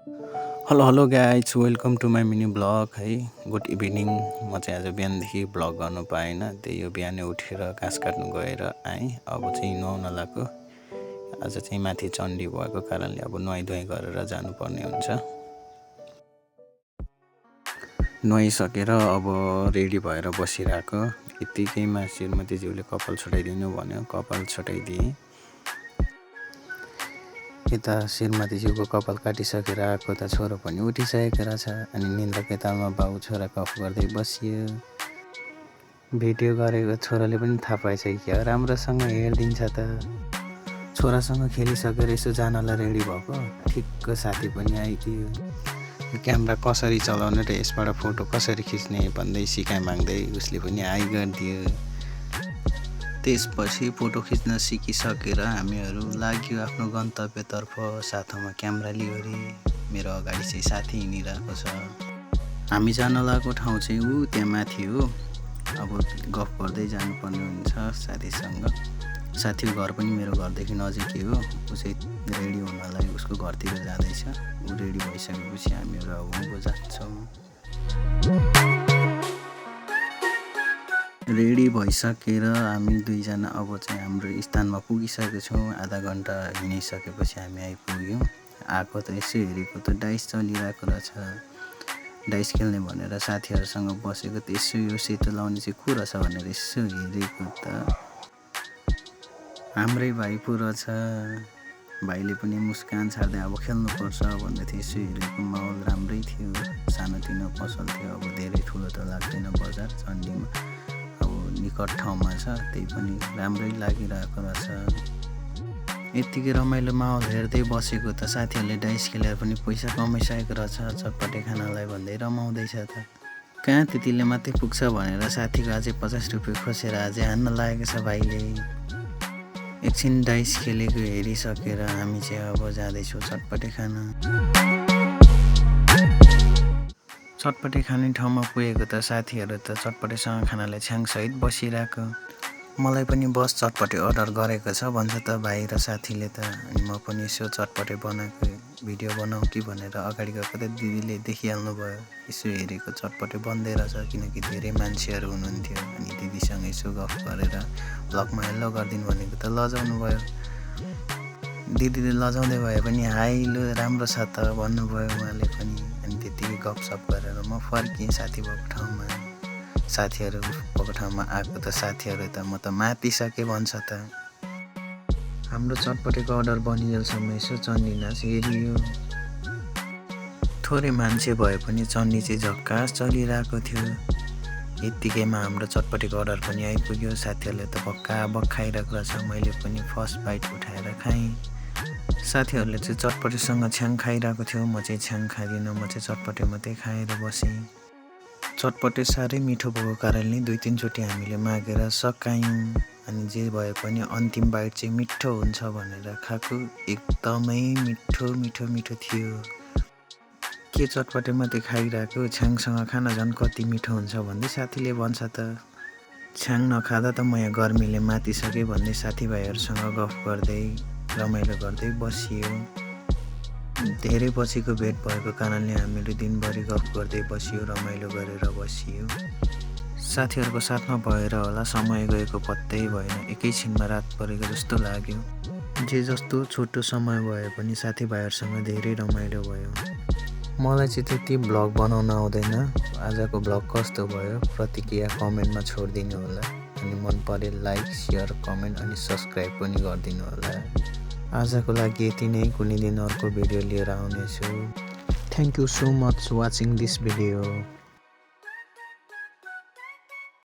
Hello guys welcome to my mini blog है। Good evening. म चाहिँ आज बिहानदेखि ब्लग गर्नु पाएन, त्यही हो बिहानै उठेर घाँस काट्नु गएर आएँ। अब चाहिँ नुहाउन लाग्यो। आज चाहिँ माथि चण्डी भएको कारणले अब नुहाइधुवाइ गरेर जानुपर्ने हुन्छ। नुहाइसकेर अब रेडी भएर बसिरहेको यत्तिकैमा श्रीमतीज्यूले कपाल छुटाइदिनु भन्यो, कपाल छुटाइदिएँ। यता श्रीमतीज्यूको कपाल काटिसकेर आएको त छोरो पनि उठिसकेको रहेछ। अनि निन्द्राकै तालमा बाउ छोरा गफ गर्दै बसियो। भिडियो गरेको छोराले पनि थाहा पाएछ कि क्या राम्रोसँग हेरिदिन्छ त। छोरासँग खेलिसकेर यसो जानलाई रेडी भएको ठिक्क साथी पनि आइदियो। क्यामेरा कसरी चलाउने र यसबाट फोटो कसरी खिच्ने भन्दै सिकाइ माग्दै उसले पनि आइ गरिदियो। त्यसपछि फोटो खिच्न सिकिसकेर हामीहरू लाग्यो आफ्नो गन्तव्यतर्फ। साथमा क्यामेरा लियो रे। मेरो अगाडि चाहिँ साथी हिँडिरहेको छ। हामी जान लागेको ठाउँ चाहिँ त्यहाँ माथि हो। अब गफ गर्दै जानुपर्ने हुन्छ साथीसँग। साथीको घर पनि मेरो घरदेखि नजिकै हो। ऊ चाहिँ रेडी हुनलाई उसको घरतिर जाँदैछ। ऊ रेडी भइसकेपछि हामीहरू अब उँभो जान्छौँ। रेडी भइसकेर हामी दुईजना अब चाहिँ हाम्रो स्थानमा पुगिसकेको छौँ। आधा घन्टा हिँडिसकेपछि हामी आइपुग्यौँ। आएको त यसो हेरेको त डाइस चलिरहेको रहेछ। डाइस खेल्ने भनेर साथीहरूसँग बसेको त यसो यो सेतो लाउने चाहिँ को रहेछ भनेर यसो हेरेको त हाम्रै भाइ पो रहेछ। भाइले पनि मुस्कान छाड्दै अब खेल्नुपर्छ भन्दै थियो। यसो हेरेको माहौल राम्रै थियो। सानोतिनो पसल थियो। अब धेरै ठुलो त लाग्दैन बजार चण्डीमा। निकट ठाउँमा छ, त्यही पनि राम्रै लागिरहेको रहेछ। यत्तिकै रमाइलो माहौल हेर्दै बसेको त साथीहरूले डाइस खेलेर पनि पैसा कमाइसकेको रहेछ। चटपटे खानालाई भन्दै रमाउँदैछ त। कहाँ त्यतिले मात्रै पुग्छ भनेर साथीको अझै 50 रुपियाँ खोसेर अझै हान्न लागेको छ भाइले। एकछिन डाइस खेलेको हेरिसकेर हामी चाहिँ अब जाँदैछौँ चटपटे खान। चटपटे खाने ठाउँमा पुगेको त साथीहरू त चटपटेसँग खानालाई छ्याङसहित बसिरहेको। मलाई पनि बस चटपटे अर्डर गरेको छ भन्छ त भाइ र साथीले त। अनि म पनि यसो चटपटे बनाएको भिडियो बनाऊ कि भनेर अगाडि गएको त दिदीले देखिहाल्नु भयो। यसो हेरेको चटपटे बन्दै रहेछ किनकि धेरै मान्छेहरू हुनुहुन्थ्यो। अनि दिदीसँग यसो गफ गरेर ब्लगमा हेलो गरिदिनु भनेको त लजाउनु भयो। दिदीले लजाउँदै भए पनि हाई लु राम्रो छ त भन्नुभयो उहाँले पनि। अनि त्यतिकै गफसफ गरेर म फर्किएँ साथी भएको ठाउँमा। साथीहरू भएको ठाउँमा आएको त साथीहरू त म त मातिसकेँ भन्छ त। हाम्रो चटपटेको अर्डर बनिजेलसम्म यसो चण्डी नाच हेरियो। थोरै मान्छे भए पनि चण्डी चाहिँ झक्कास चलिरहेको थियो। यत्तिकैमा हाम्रो चटपटेको अर्डर पनि आइपुग्यो। साथीहरूले त बक्का खाइरहेको रहेछ। मैले पनि फर्स्ट बाइट उठाएर खाएँ। साथीहरूले चाहिँ चटपटेसँग छ्याङ खाइरहेको थियो। म चाहिँ छ्याङ खाँदिनँ। म चाहिँ चटपटे मात्रै खाएर बसेँ। चटपटे साह्रै मिठो भएको कारणले 2-3 चोटि हामीले मागेर सकायौँ। अनि जे भए पनि अन्तिम बाइट चाहिँ मिठो हुन्छ भनेर खाएको एकदमै मिठो मिठो मिठो थियो। के चटपटे मात्रै खाइरहेको छ्याङसँग खाना झन् कति मिठो हुन्छ भन्दै साथीले भन्छ त। छ्याङ नखाँदा त म यहाँ गर्मीले मातिसकेँ भन्दै साथीभाइहरूसँग गफ गर्दै रमाइलो गर्दै बसियो। धेरै पछिको भेट भएको कारणले हामीहरू दिनभरि गफ गर्दै बसियो, रमाइलो गरेर बसियो। साथीहरूको साथमा भएर होला समय गएको पत्तै भएन। एकैछिनमा रात परेको जस्तो लाग्यो। जे जस्तो छोटो समय भए पनि साथीभाइहरूसँग धेरै रमाइलो भयो। मलाई चाहिँ त्यति ब्लग बनाउन आउँदैन। आजको ब्लग कस्तो भयो प्रतिक्रिया कमेन्टमा छोडिदिनु होला। अनि मन परे लाइक सेयर कमेन्ट अनि सब्सक्राइब पनि गरिदिनु होला। आजको लागि यति नै। कुनै दिन अर्को भिडियो लिएर आउनेछु। Thank you so much watching this video.